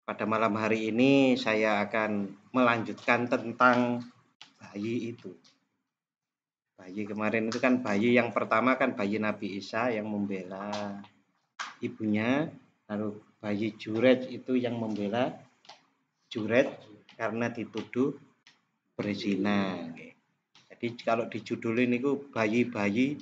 Pada malam hari ini saya akan melanjutkan tentang bayi itu. Bayi kemarin itu kan bayi yang pertama kan bayi Nabi Isa yang membela ibunya, lalu bayi Jurej itu yang membela Jurej karena dituduh berzina. Jadi kalau dijudulin itu bayi-bayi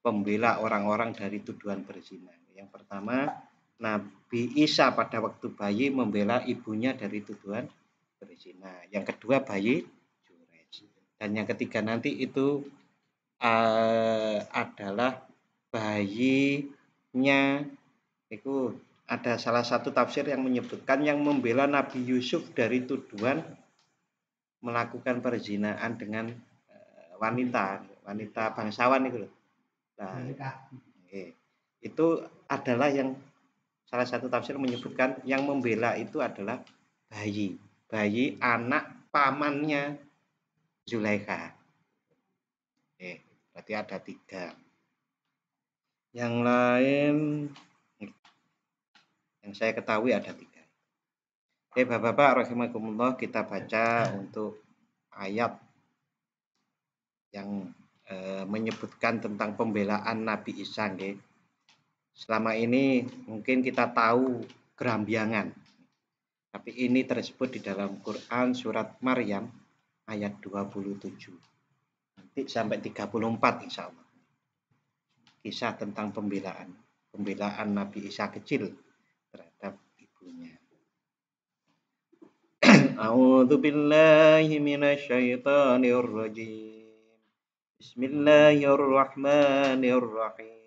pembela orang-orang dari tuduhan berzina. Yang pertama, Nabi Isa pada waktu bayi membela ibunya dari tuduhan berzina. Yang kedua, bayi Jurej. Dan yang ketiga nanti itu adalah bayinya itu ada salah satu tafsir yang menyebutkan yang membela Nabi Yusuf dari tuduhan melakukan perzinaan dengan wanita bangsawan itu loh. Nah, itu adalah yang salah satu tafsir menyebutkan yang membela itu adalah bayi anak pamannya Zulaikha. Berarti ada 3. Yang lain yang saya ketahui ada 3. Bapak-bapak rahimakumullah, kita baca untuk ayat yang menyebutkan tentang pembelaan Nabi Isa. Selama ini mungkin kita tahu Gerambiangan, tapi ini tersebut di dalam Quran surat Maryam ayat 27 nanti sampai 34 insya Allah. Kisah tentang pembelaan Nabi Isa kecil terhadap ibunya. A'udzu billahi minasyaitonir rajim. Bismillahirrahmanirrahim.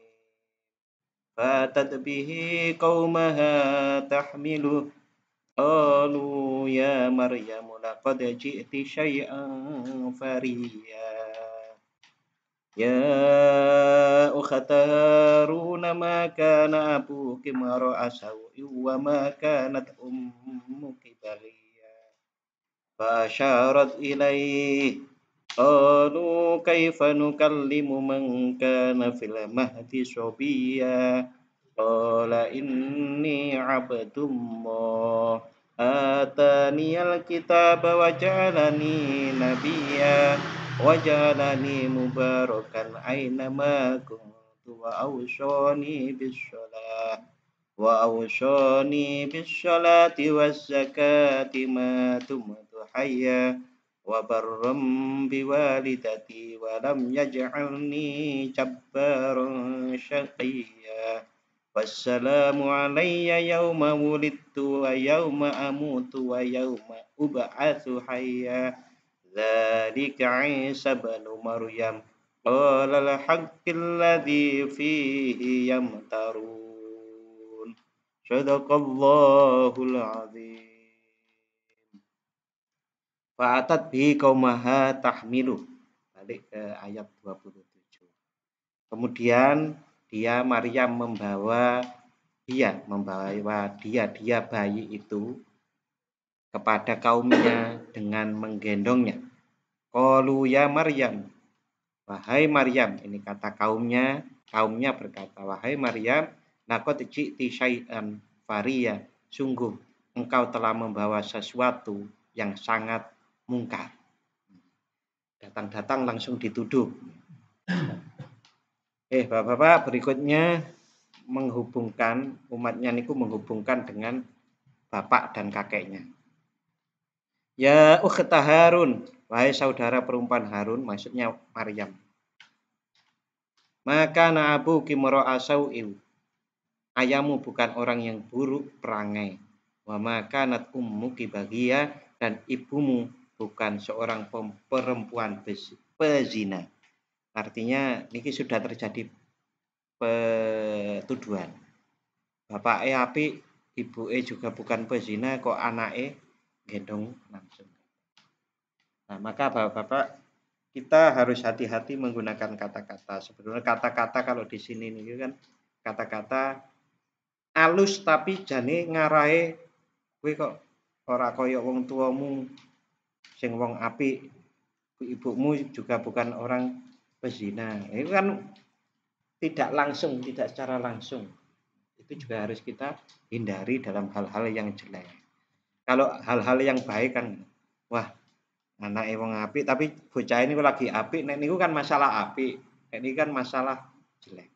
Fatat bihi qaumaha tahmilu qalu ya Maryam laqad ji'ti syai'an fariya. Ya ukhta Harun ma kana abuki mar'a saw'i wa ma kanat ummuki baghiya. Fasyarat ilaihi qalu kaifa nukallimu man kana fil mahdi sabiyya. Qala inni 'abdullah ataniyal kitaba wa ja'alani nabiyya wa ja'alani mubarakan ainama kuntu wa awsani bis-shalati waz-zakati ma dumtu hayya wa barram biwalidati wa lam yaj'alni jabbaran syaqiyya. Wassalamu alayya yawma wulidtu wa yawma amutu wa yawma ub'atsu hayya. Dzalika Isa ibnu Maryam qala al-haqqil ladzi fihi yamtarun. Shadaqallahul azim. Fa'atat bi qaumaha tahmilu. Balik ke ayat 27. Kemudian dia Maryam membawa dia bayi itu kepada kaumnya dengan menggendongnya. Qalu ya Maryam, wahai Maryam, ini kata kaumnya berkata, wahai Maryam, laqad ji'ti syai'an fariya, sungguh engkau telah membawa sesuatu yang sangat mungkar. Datang-datang langsung dituduh. Bapak-bapak, berikutnya menghubungkan umatnya niku menghubungkan dengan bapak dan kakeknya. Ya ukhta Harun, wahai saudara perempuan Harun, maksudnya Maryam. Maka abuki mara'a sau'in, ayahmu bukan orang yang buruk perangai. Wa makanat ummuki baghiya, dan ibumu bukan seorang perempuan pezina. Artinya niki sudah terjadi petuduhan. Bapake apik, ibuke juga bukan pezina, kok anake gendong langsung. Nah, maka Bapak-bapak, kita harus hati-hati menggunakan kata-kata. Sebetulnya kata-kata kalau di sini nih kan kata-kata alus tapi jane ngarahe kowe kok ora kaya wong tuamu sing wong apik, ibumu juga bukan orang pezina. Itu kan tidak secara langsung. Itu juga harus kita hindari dalam hal-hal yang jelek. Kalau hal-hal yang baik kan, wah anake wong apik tapi bocah ini lagi apik, nek niku kan masalah apik, nek ini kan masalah jelek.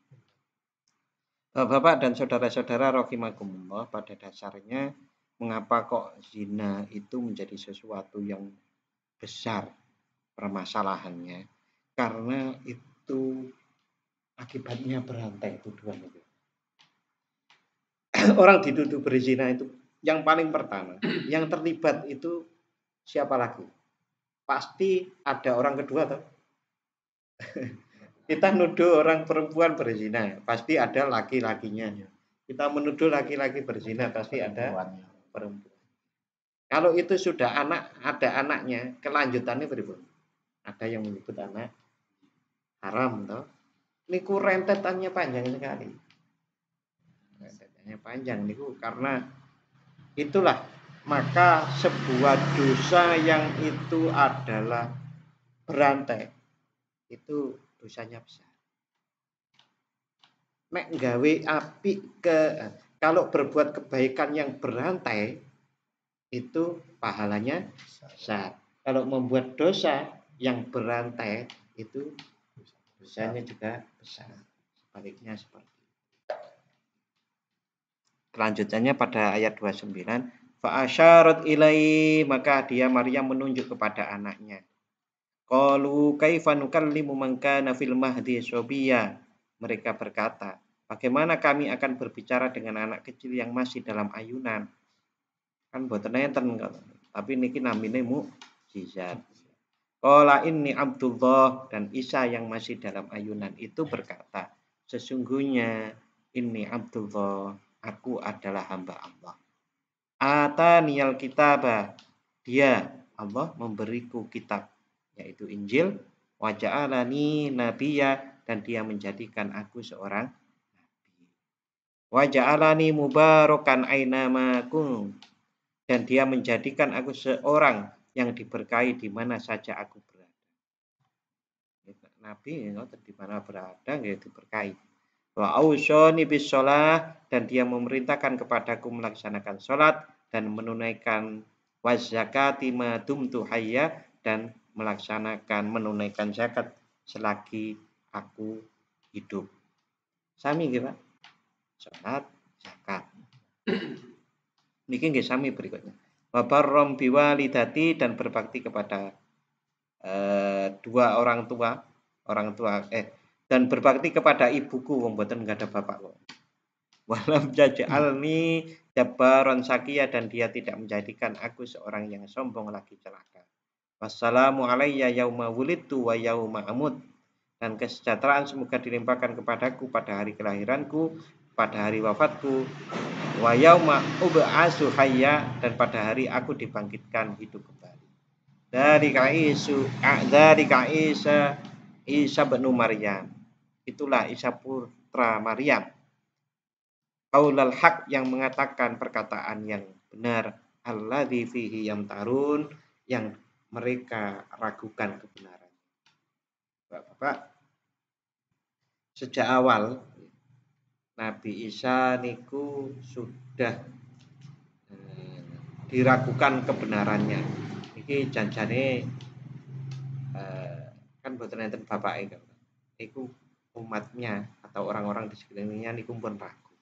Bapak dan saudara-saudara rahimakumullah, pada dasarnya mengapa kok zina itu menjadi sesuatu yang besar permasalahannya? Karena itu akibatnya berantai tuduhan itu. Orang dituduh berzina itu yang paling pertama, yang terlibat itu siapa lagi? Pasti ada orang kedua toh. Kita nuduh orang perempuan berzina, pasti ada laki-lakinya. Kita menuduh laki-laki berzina, pasti ada perempuan. Kalau itu sudah ada anaknya, kelanjutannya berikut. Ada yang menyebut anak haram toh. Niku rentetannya panjang sekali. Rentetannya panjang niku karena itulah maka sebuah dosa yang itu adalah berantai itu dosanya besar. Mek gawe api kalau berbuat kebaikan yang berantai itu pahalanya besar. Kalau membuat dosa yang berantai itu dosanya juga besar. Sebaliknya seperti itu. Kelanjutannya pada ayat 29, fa asyarat ilai, maka dia Maryam menunjuk kepada anaknya. Qalu kaifa nukallimu man kana fil mahdi sabiyya. Mereka berkata, bagaimana kami akan berbicara dengan anak kecil yang masih dalam ayunan? Kan boten enten, tapi niki namine mukjizat. Qala inni Abdullah, dan Isa yang masih dalam ayunan itu berkata, sesungguhnya inni Abdullah, aku adalah hamba Allah. Ataniyal kitaba, dia Allah memberiku kitab yaitu Injil, wa ja'alani nabiyya, dan dia menjadikan aku seorang nabi. Wa ja'alani mubarakan ainama kuntu, dan dia menjadikan aku seorang yang diberkahi di mana saja aku berada. Nabi di mana berada nggih diberkahi. Wa ausani bis shalah, dan dia memerintahkan kepadaku melaksanakan salat dan menunaikan wazakati ma dumtu hayya, dan menunaikan zakat selagi aku hidup. Sami nggih Pak. Salat, zakat. Niki nggih sami berikutnya. Wa barram biwalidati, dan berbakti kepada dua orang tua dan berbakti kepada ibuku, wong mboten enggak ada bapak kok. Walam jaj'alni jabbaron sakiya, dan dia tidak menjadikan aku seorang yang sombong lagi celaka. Wassalamu alayya yauma wulidtu wa yauma amut, dan kesejahteraan semoga dilimpahkan kepadaku pada hari kelahiranku, pada hari wafatku, wa yauma ub'atsu hayya, dan pada hari aku dibangkitkan hidup kembali. Dari Isa bin Maryam. Itulah Isa putra Maryam. Qaulal haq, yang mengatakan perkataan yang benar, alladzi fihi yamtarun, yang mereka ragukan kebenaran. Bapak, sejak awal Nabi Isa niku sudah diragukan kebenarannya. Iki janjane kan boten enten bapake kan. Iku umatnya atau orang-orang di sekelilingnya niku pun ragu.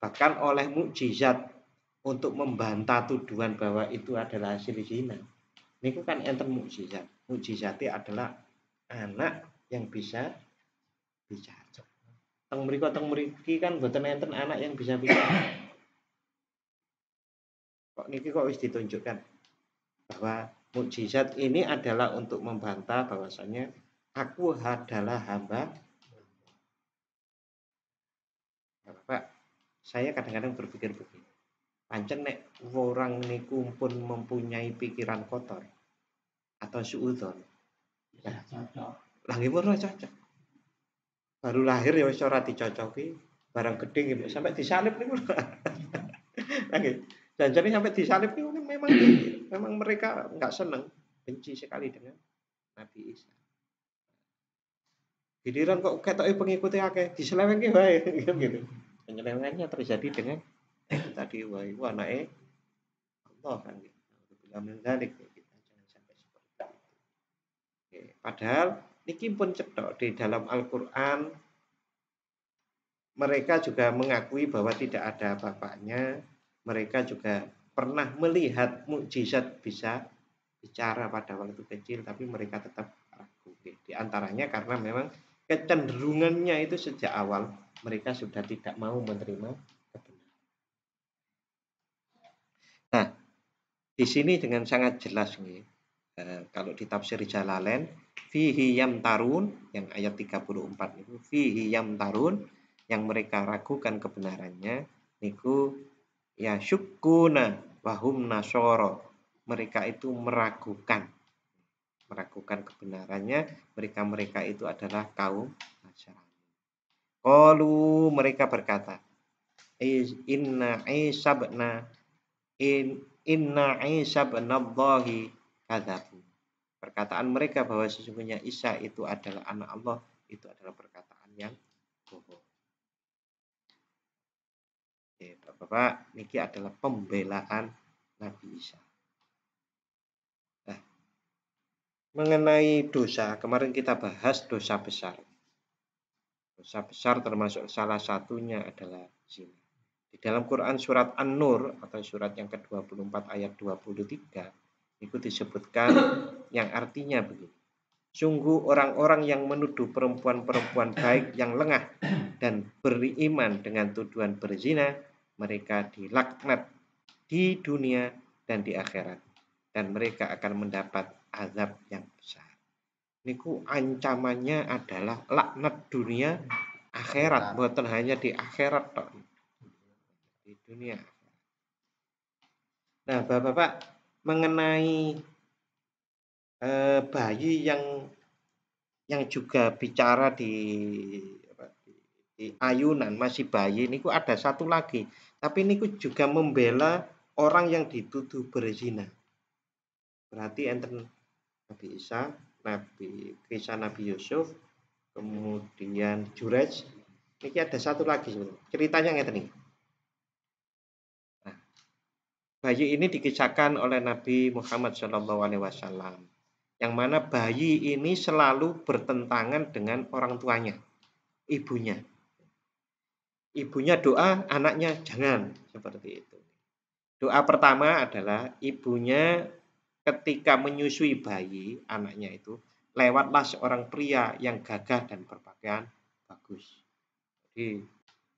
Bahkan oleh mukjizat untuk membantah tuduhan bahwa itu adalah hasil zina. Niku kan enten mukjizat. Mukjizatnya adalah anak yang bisa bicara. Teng mriki kan boten enten anak yang bisa bicara. Kok niki kok wis ditunjukkan bahwa mukjizat ini adalah untuk membantah bahwasanya aku adalah hamba. Bapak, saya kadang-kadang berpikir begini. Pancen nek orang niku pun mempunyai pikiran kotor atau suudzon. Ya, lagi pun cocok. Baru lahir ya wis ora dicocoki, barang gede gitu sampai disalib niku. Lagi. Janjane sampai disalib niku memang mereka enggak senang, benci sekali dengan Nabi Isa. Giliran kok ketoke pengikutnya akeh, diselewengke wae gitu. Penyelewengannya terjadi dengan tadi wae anake Allah kan gitu. Bila mendalik kita jangan sampai seperti itu. Oke, padahal niki pun cetok di dalam Al-Qur'an mereka juga mengakui bahwa tidak ada bapaknya. Mereka juga pernah melihat mukjizat bisa bicara pada waktu kecil, tapi mereka tetap ragu. Di antaranya karena memang kecenderungannya itu sejak awal mereka sudah tidak mau menerima kebenaran. Nah, di sini dengan sangat jelas nih, kalau di tafsir Jalalain, fihi yamtarun yang ayat 34 itu fihi yamtarun yang mereka ragukan kebenarannya niku ya syukuna wahum nasoro, mereka itu meragukan kebenarannya, mereka itu adalah kaum Nasrani. Qalu, mereka berkata, inna Isa bin Allahi kadzabu. Perkataan mereka bahwa sesungguhnya Isa itu adalah anak Allah, itu adalah perkataan yang bohong. Oke, Bapak, niki adalah pembelaan Nabi Isa. Nah, mengenai dosa, kemarin kita bahas dosa besar. Dosa besar termasuk salah satunya adalah zina. Di dalam Quran surat An-Nur atau surat yang ke-24 ayat 23 itu disebutkan yang artinya begini. Sungguh orang-orang yang menuduh perempuan-perempuan baik yang lengah dan beriman dengan tuduhan berzina, mereka dilaknat di dunia dan di akhirat, dan mereka akan mendapat azab yang besar. Niku ancamannya adalah laknat dunia akhirat, bukan hanya di akhirat toh, di dunia. Nah, Bapak-bapak, mengenai bayi yang juga bicara di ayunan, masih bayi, niku ada satu lagi, tapi niku juga membela orang yang dituduh berzina. Berarti enten Nabi Isa, kisah Nabi Yusuf, kemudian Jurej. Ini ada satu lagi ceritanya ngeten nih. Nah, bayi ini dikisahkan oleh Nabi Muhammad SAW, yang mana bayi ini selalu bertentangan dengan orang tuanya, ibunya. Ibunya doa, anaknya jangan, seperti itu. Doa pertama adalah ibunya ketika menyusui bayi anaknya itu, lewatlah seorang pria yang gagah dan berpakaian bagus. Jadi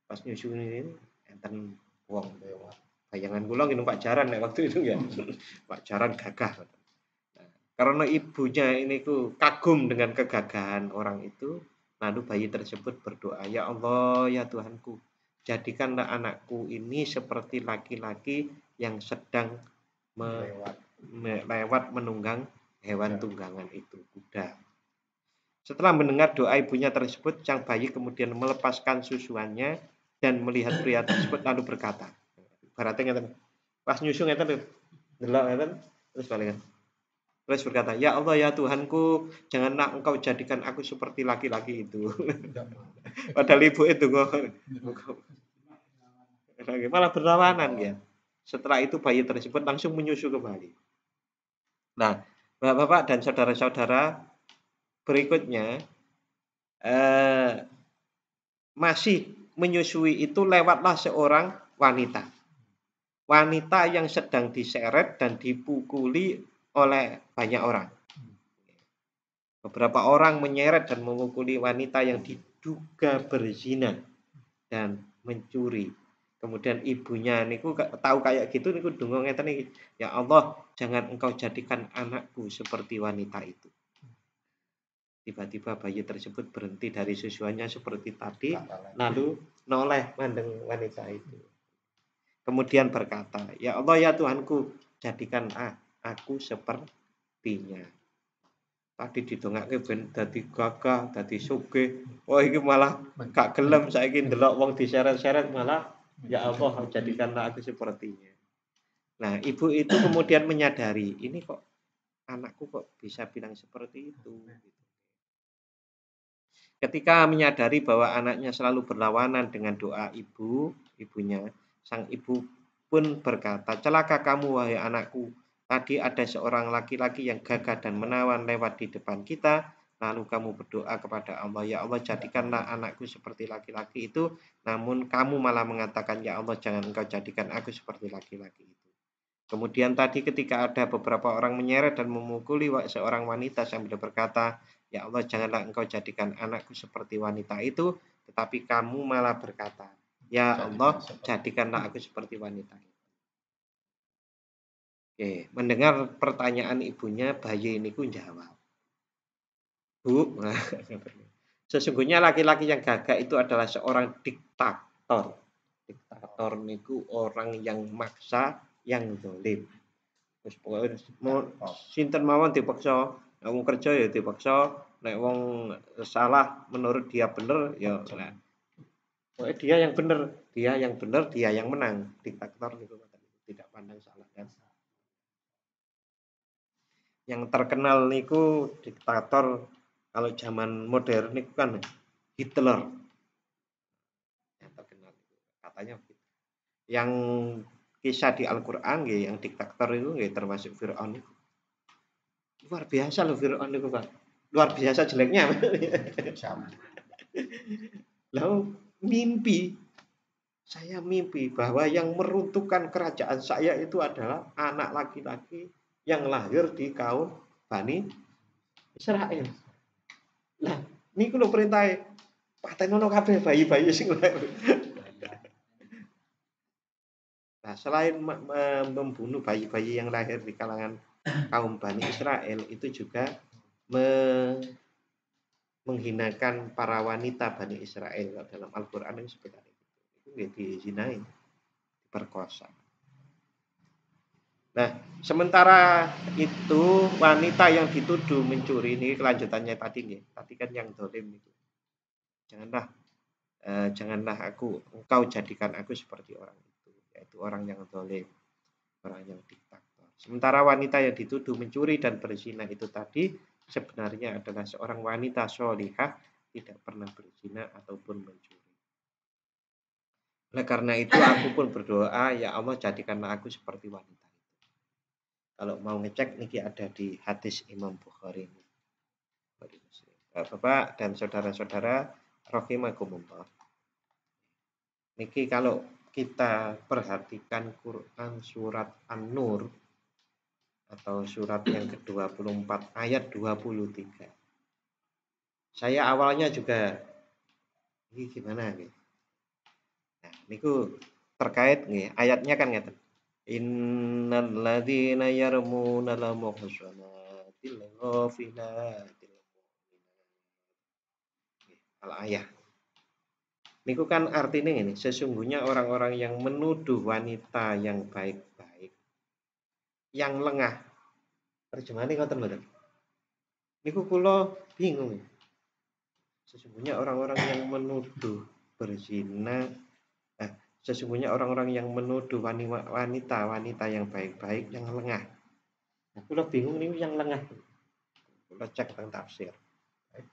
pas nyusui ini enten wong lewat. Bayangan kula nggih Pak Jaran waktu itu ya. Pak Jaran gagah. Nah, karena ibunya ini ku kagum dengan kegagahan orang itu, lalu bayi tersebut berdoa, "Ya Allah, ya Tuhanku, jadikanlah anakku ini seperti laki-laki yang sedang lewat menunggang hewan tunggangan itu, kuda." Setelah mendengar doa ibunya tersebut, sang bayi kemudian melepaskan susuannya dan melihat pria tersebut lalu berkata, ibaratnya ngeten, pas nyusu ngeten, delok ngeten, terus balikan. Terus berkata, "Ya Allah, ya Tuhanku, janganlah engkau jadikan aku seperti laki-laki itu." Padahal ibu itu malah berlawanan ya. Setelah itu bayi tersebut langsung menyusu kembali. Nah, Bapak-bapak dan saudara-saudara, berikutnya masih menyusui itu lewatlah seorang wanita. Wanita yang sedang diseret dan dipukuli oleh banyak orang. Beberapa orang menyeret dan memukuli wanita yang diduga berzina dan mencuri. Kemudian ibunya niku tahu kayak gitu niku donga ngeten iki, "Ya Allah, jangan engkau jadikan anakku seperti wanita itu." Tiba-tiba bayi tersebut berhenti dari susuannya seperti tadi, lalu noleh mandeng wanita itu. Kemudian berkata, "Ya Allah, ya Tuhanku, jadikan aku sepertinya." Tadi didongake ben dadi gagah, dadi sugih. Oh iki malah gak gelem saiki ndelok wong diseret-seret, malah ya Allah jadikanlah aku sepertinya. Nah, ibu itu kemudian menyadari, ini kok anakku kok bisa bilang seperti itu. Ketika menyadari bahwa anaknya selalu berlawanan dengan doa ibunya, sang ibu pun berkata, celaka kamu wahai anakku. Tadi ada seorang laki-laki yang gagah dan menawan lewat di depan kita. Lalu kamu berdoa kepada Allah, ya Allah jadikanlah anakku seperti laki-laki itu. Namun kamu malah mengatakan, ya Allah jangan engkau jadikan aku seperti laki-laki itu. Kemudian tadi ketika ada beberapa orang menyeret dan memukuli seorang wanita sambil berkata, ya Allah janganlah engkau jadikan anakku seperti wanita itu. Tetapi kamu malah berkata, ya Allah jadikanlah aku seperti wanita itu. Oke, mendengar pertanyaan ibunya, bayi ini ku jawab, Bu, sesungguhnya laki-laki yang gagah itu adalah seorang diktator. Diktator niku orang yang maksa, yang zalim. Terus pokoknya sinten mawon dipaksa, nek wong kerja ya dipaksa, nek wong salah menurut dia bener ya nah. Pokoknya dia yang bener, dia yang menang. Diktator niku tidak pandang salah kan. Yang terkenal niku diktator kalau zaman modern niku kan Hitler. Yang terkenal katanya gitu. Yang kisah di Al-Qur'an yang diktator itu termasuk Firaun itu. Luar biasa loh Firaun itu, Pak. Luar biasa jeleknya. Lalu saya mimpi bahwa yang meruntuhkan kerajaan saya itu adalah anak laki-laki yang lahir di kaum Bani Israel. Nah, niku lho perintahe patenono kabeh bayi-bayi sing lahir. Nah, selain membunuh bayi-bayi yang lahir di kalangan kaum Bani Israel, itu juga menghinakan para wanita Bani Israel dalam Al-Quran yang seperti itu. Itu dizinai, diperkosa. Nah, sementara itu wanita yang dituduh mencuri ini kelanjutannya tadi nih. Tadi kan yang dolim itu. Janganlah engkau jadikan aku seperti orang itu, yaitu orang yang dolim, orang yang diktator. Sementara wanita yang dituduh mencuri dan berzina itu tadi sebenarnya adalah seorang wanita sholihah, tidak pernah berzina ataupun mencuri. Oleh karena itu aku pun berdoa, ya Allah jadikanlah aku seperti wanita. Kalau mau ngecek niki ada di hadis Imam Bukhari. Bapak dan saudara-saudara rahimakumullah. Niki kalau kita perhatikan Quran surat An-Nur atau surat yang ke-24 ayat 23. Saya awalnya juga ini gimana nih? Nah, niku terkait nih ayatnya kan ngeten. Innal ladzina yarmuna al muhsanatil ghafilatil al-ayah. Niku kan artinya ini, sesungguhnya orang-orang yang menuduh wanita yang baik-baik, yang lengah. Terjemahannya ngoten mboten. Niku kula bingung. Sesungguhnya orang-orang yang menuduh berzina, sesungguhnya orang-orang yang menuduh wanita yang baik-baik yang lengah. Nah, kula bingung nih yang lengah. Kula cek tentang tafsir.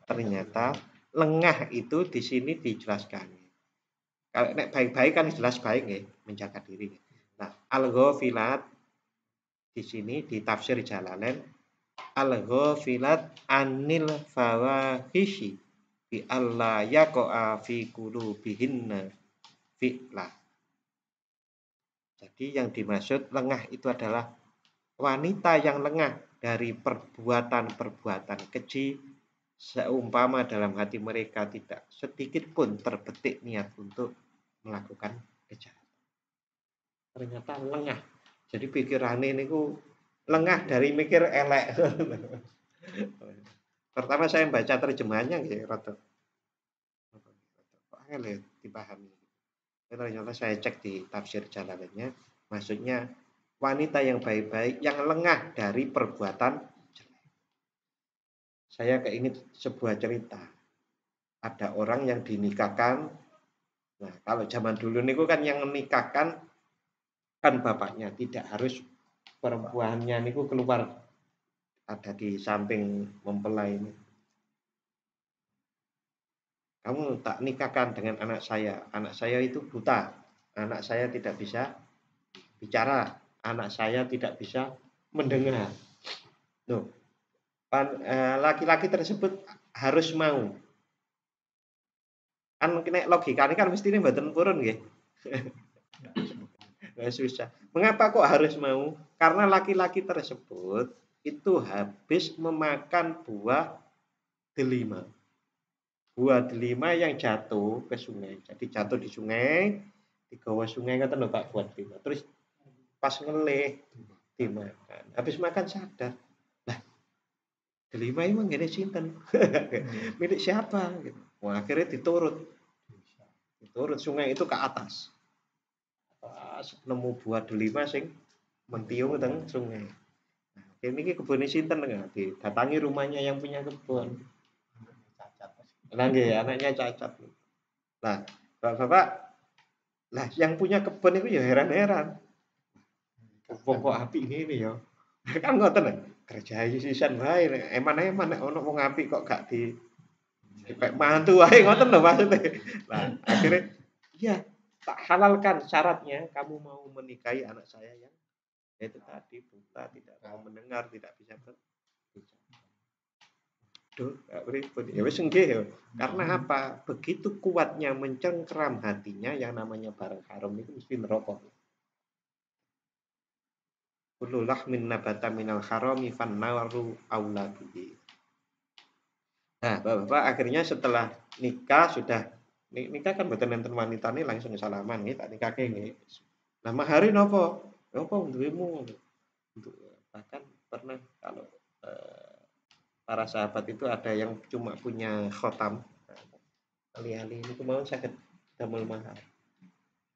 Ternyata lengah itu di sini dijelaskan. Kalau nek baik-baik kan jelas baik nggih, menjaga diri. Nah, al-ghafilat di sini di tafsir Jalalain al-ghafilat anil fawahishi bi alla yaqa'a fi qulubihinna fi'lah. Jadi yang dimaksud lengah itu adalah wanita yang lengah dari perbuatan-perbuatan keji, seumpama dalam hati mereka tidak sedikit pun terbetik niat untuk melakukan kejahatan. Ternyata lengah. Jadi pikirannya ini lengah dari mikir elek. Pertama saya baca terjemahannya gitu, rada angel dipahami. Ternyata saya cek di tafsir Jalalainnya, maksudnya wanita yang baik-baik yang lengah dari perbuatan jelek. Saya keinget sebuah cerita. Ada orang yang dinikahkan. Nah, kalau zaman dulu niku kan yang menikahkan kan bapaknya, tidak harus perempuannya niku keluar ada di samping mempelai ini. Kamu tak nikahkan dengan anak saya itu buta, anak saya tidak bisa bicara, anak saya tidak bisa mendengar. Loh, laki-laki tersebut harus mau. Kan nek logikane kan mestine mboten purun nggih. Susah. Mengapa kok harus mau? Karena laki-laki tersebut itu habis memakan buah delima. Buah delima yang jatuh ke sungai. Jadi jatuh di sungai, digawa sungai ngoten lho Pak buah delima. Terus pas ngelih dimakan. Habis makan sadar. Lah, delima ini menggene sinten? Milik siapa gitu. Wah, akhirnya diturut. Diturut sungai itu ke atas. Pas nemu buah delima sing mentiung teng sungai. Ini kebun sinten nggak didatangi rumahnya yang punya kebun. Nah, anaknya cacat. Nah, bapak-bapak, lah yang punya kebun itu ya heran-heran. Wong kok apik ngene ya. Kan ngoten lho. Kerja sisan wae eman-eman nek ono wong apik kok gak dipek mantu wae ngoten lho maksudnya. Nah, akhirnya iya, tak halalkan syaratnya kamu mau menikahi anak saya yang itu tadi buta, tidak mau mendengar, tidak bisa berbicara. Duh, pripun ya wis nggih ya. Karena apa? Begitu kuatnya mencengkeram hatinya yang namanya barang haram itu mesti neraka. Kullu lahmin nabata minal harami fannaru aula bihi. Nah, Bapak akhirnya setelah nikah sudah nikah kan mboten nenten wanita nih langsung salaman nih tak nikah nih. Nah, mahari napa? Napa duwemu? Untuk bahkan pernah kalau para sahabat itu ada yang cuma punya khotam. Ali-ali ini mau sakit damel mahar.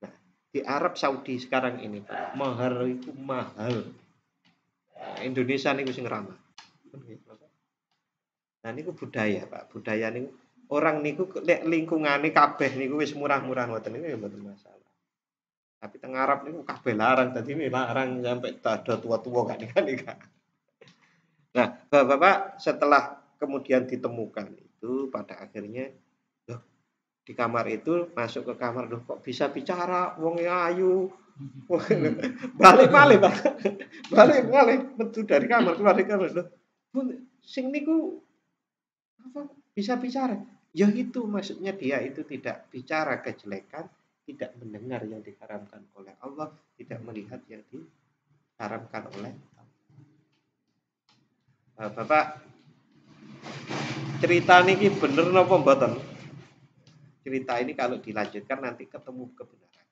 Nah, di Arab Saudi sekarang ini Pak, mahar itu mahal. Nah, Indonesia niku sing ramah. Nah niku budaya Pak, budaya niku orang niku lek lingkungane kabeh niku wis murah-murah ngoten niku ya mboten masalah. Tapi teng Arab niku kabeh larang, dadi larang sampai ada tua-tua gak nikah-nikah. Nah, Bapak setelah kemudian ditemukan itu pada akhirnya loh, di kamar itu masuk ke kamar loh kok bisa bicara wong ayu. Balik malih Pak. Balik malih metu dari kamar keluar dari kamar loh. Sing niku apa bisa bicara? Ya itu maksudnya dia itu tidak bicara kejelekan, tidak mendengar yang diharamkan oleh Allah, tidak melihat yang diharamkan oleh Allah. Nah, Bapak cerita niki bener napa mboten? Cerita ini kalau dilanjutkan nanti ketemu kebenaran.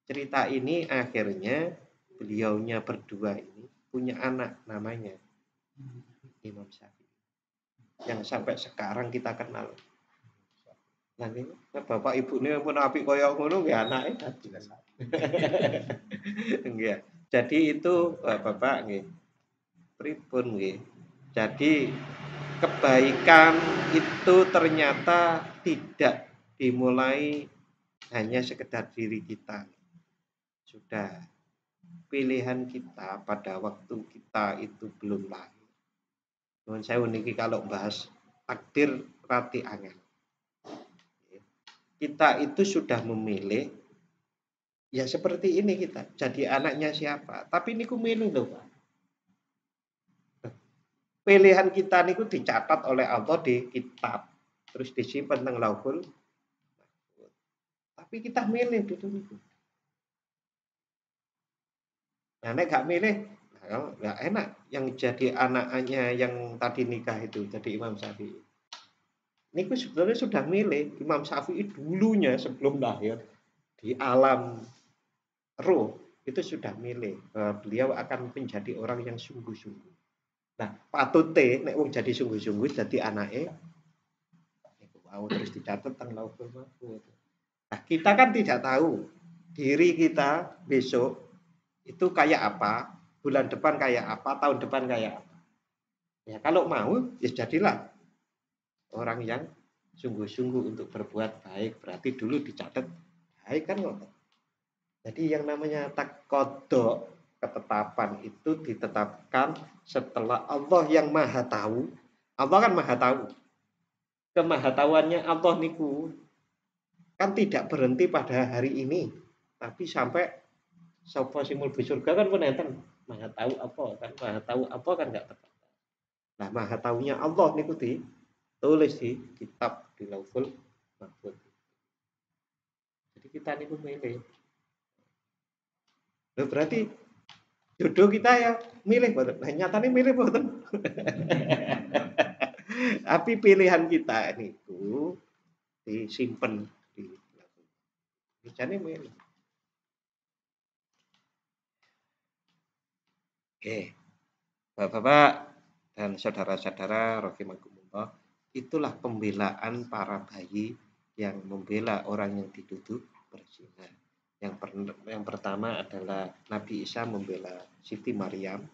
Cerita ini akhirnya beliaunya berdua ini punya anak namanya Imam Syafi'i yang sampai sekarang kita kenal. Nah, ini bapak ibu ini pun apik kaya ngono nggih anake dadi. Nggih. Jadi itu Bapak nggih. Pripun nggih. Jadi kebaikan itu ternyata tidak dimulai hanya sekedar diri kita. Sudah pilihan kita pada waktu kita itu belum lahir. Nuwun sewu niki kalau bahas takdir rati angel. Kita itu sudah memilih ya seperti ini kita jadi anaknya siapa. Tapi niku milih loh Pak. Pilihan kita niku dicatat oleh Allah di kitab. Terus disimpan teng Lauhul. Tapi kita milih itu niku. Nah, nek gak milih, nah, gak enak yang jadi anaknya yang tadi nikah itu jadi Imam Syafi'i. Niku sebenarnya sudah milih Imam Syafi'i dulunya sebelum lahir di alam roh itu sudah milih beliau akan menjadi orang yang sungguh-sungguh. Nah, patute nek wong jadi sungguh-sungguh jadi anake niku mau terus dicatat teng Lauhul Mahfuz. Nah, kita kan tidak tahu diri kita besok itu kayak apa, bulan depan kayak apa, tahun depan kayak apa. Ya kalau mau ya jadilah orang yang sungguh-sungguh untuk berbuat baik, berarti dulu dicatat baik kan ngoten. Jadi yang namanya takodok ketetapan itu ditetapkan setelah Allah yang maha tahu. Allah kan maha tahu. Kemahatauannya Allah niku kan tidak berhenti pada hari ini, tapi sampai sapa sing mlebu surga kan pun enten maha tahu apa kan, maha tahu apa kan enggak tepat. Nah, maha taunya Allah niku ditulis di kitab di Lauhul Mahfuz. Jadi kita niku milih. Loh, berarti jodoh kita ya milih mboten. Nah, nyatane milih mboten. Tapi pilihan kita niku disimpen di Lauhul. Milih. Oke, Bapak-bapak dan saudara-saudara rahimakumullah, itulah pembelaan para bayi yang membela orang yang dituduh berzina. Yang pertama adalah Nabi Isa membela Siti Maryam.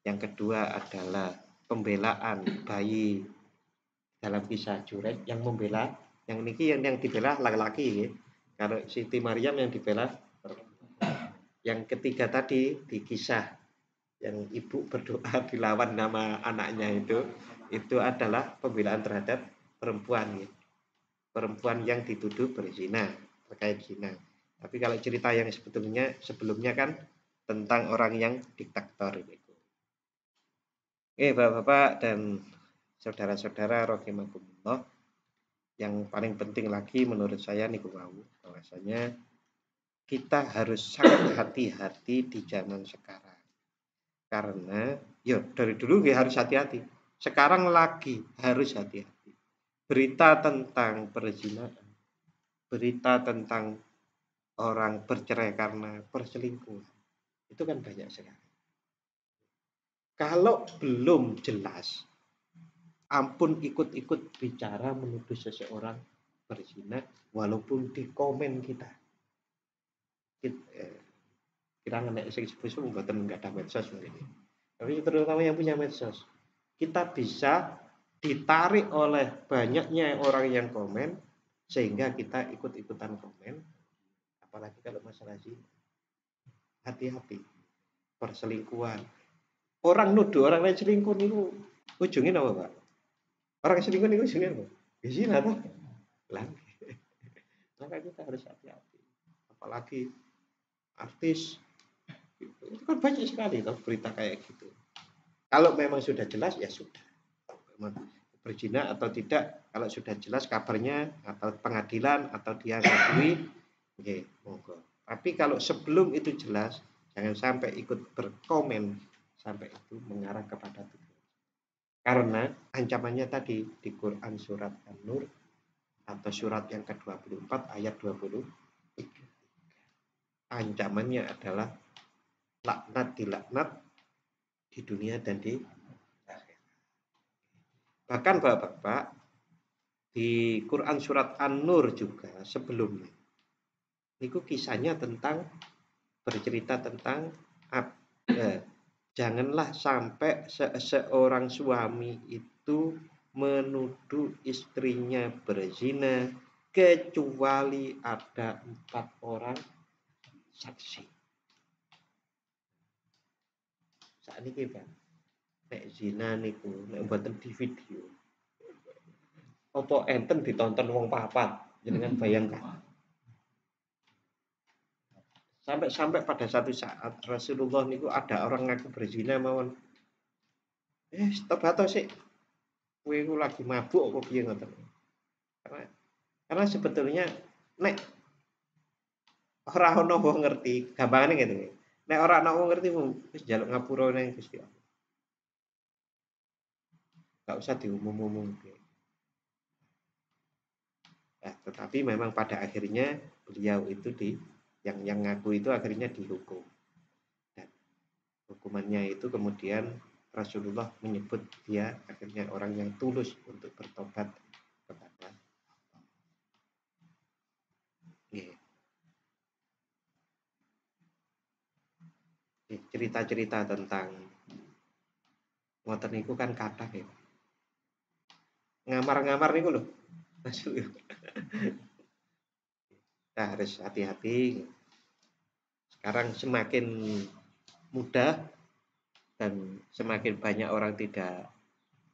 Yang kedua adalah pembelaan bayi dalam kisah Jurek yang membela yang niki yang dibela laki-laki ya. Kalau Siti Maryam yang dibela perempuan. Yang ketiga tadi di kisah yang ibu berdoa dilawan nama anaknya itu adalah pembelaan terhadap perempuan ya. Perempuan yang dituduh berzina, terkait zina. Tapi kalau cerita yang sebelumnya kan tentang orang yang diktator itu. Oke, Bapak-bapak dan saudara-saudara rahimakumullah, yang paling penting lagi menurut saya niku bahwasanya kita harus sangat hati-hati di zaman sekarang. Karena ya dari dulu harus hati-hati. Sekarang lagi harus hati-hati. Berita tentang perzinahan, berita tentang orang bercerai karena perselingkuhan, itu kan banyak sekali. Kalau belum jelas, ampun ikut-ikut bicara menuduh seseorang berzina, walaupun di komen kita ngenek sing sebut mboten enggak ada medsos mungkin. Tapi terutama yang punya medsos, kita bisa ditarik oleh banyaknya orang yang komen sehingga kita ikut-ikutan komen. Apalagi kalau masalah zina. Hati-hati. Perselingkuhan. Orang nuduh orang lain selingkuh niku ujungnya apa, Pak? Orang selingkuh niku ujungnya apa? Zina toh. Lagi. Maka kita harus hati-hati. Apalagi artis itu kan banyak sekali toh berita kayak gitu. Kalau memang sudah jelas ya sudah. Berzina atau tidak, kalau sudah jelas kabarnya atau pengadilan atau dia ngakui, oke, monggo. Tapi kalau sebelum itu jelas, jangan sampai ikut berkomen sampai itu mengarah kepada itu. Karena ancamannya tadi di Quran surat An-Nur atau surat yang ke-24 ayat 20. Ancamannya adalah dilaknat di dunia dan di akhirat. Bahkan Bapak-bapak di Quran surat An-Nur juga sebelumnya. Itu kisahnya tentang bercerita tentang janganlah sampai seorang suami itu menuduh istrinya berzina kecuali ada 4 orang saksi. Saat ini Pak, nek zina niku nek mboten di video. Apa enten ditonton wong papat, jenengan bayangkan. Sampai pada satu saat Rasulullah niku ada orang ngaku berzina mawon. Stop atau sih. Kowe lagi mabuk apa piye ngoten. Karena sebetulnya nek ora ono wong ngerti, gampangane ngene. Nek ora ono wong ngerti wis njaluk ngapura ning Gusti Allah. Enggak usah diumum-umumke. Nah, tetapi memang pada akhirnya beliau itu yang ngaku itu akhirnya dihukum. Dan hukumannya itu kemudian Rasulullah menyebut dia akhirnya orang yang tulus untuk bertobat kepada Allah. Cerita-cerita tentang ngoten niku kan kathah ya. Ngamar-ngamar niku lho. Kita harus hati-hati. Sekarang semakin mudah dan semakin banyak orang tidak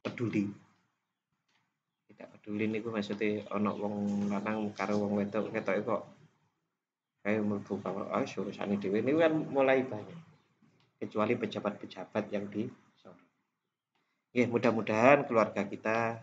peduli. Tidak peduli niku maksudnya ana wong lanang karo wong wedok ketoke kok kayak mlebu kalau urusane dhewe ini kan mulai banyak, kecuali pejabat-pejabat yang disorot. Ya mudah-mudahan keluarga kita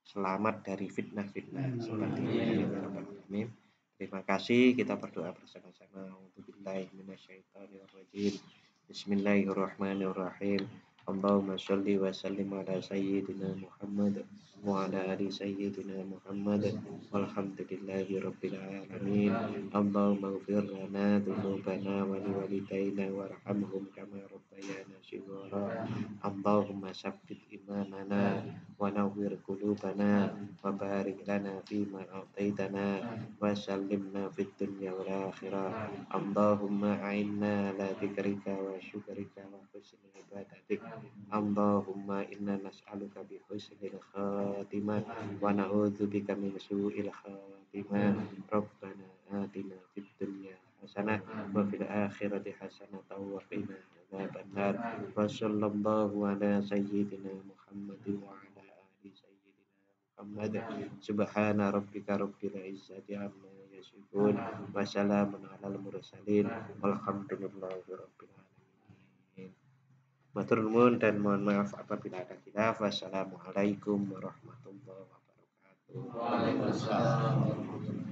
selamat dari fitnah-fitnah seperti ini ya rabbal alamin. Terima kasih, kita berdoa bersama-sama. A'udzubillahi minasyaitonirrajim. Bismillahirrahmanirrahim. Allahumma sholli wa sallim ala sayyidina Muhammad wa ala ali sayyidina Muhammad walhamdulillahi rabbil alamin. Allahumma ighfir lana dzunubana wa liwalidayna warhamhum kama rabbayana shighara. Allahumma sabbit imanana wa nawwir qulubana wa barik lana fima a'taitana wa sallimna fid dunya wal akhirah. Allahumma a'inna ala dzikrika wa syukrika wa husni ibadatik. Allahumma inna nas'aluka bi husnil khatimah wa na'udzubika min su'il khatimah. Rabbana atina fid dunya hasanah wa fil akhirati hasanah wa qina adzabannar. Wa sallallahu ala sayyidina Muhammadin wa ala ali sayyidina Muhammad. Subhana rabbika rabbil izzati amma yasifun wa salamun alal mursalin walhamdulillahi rabbil alamin. Matur nuwun dan mohon maaf apabila ada khilaf. Wassalamualaikum warahmatullahi wabarakatuh. Waalaikumsalam.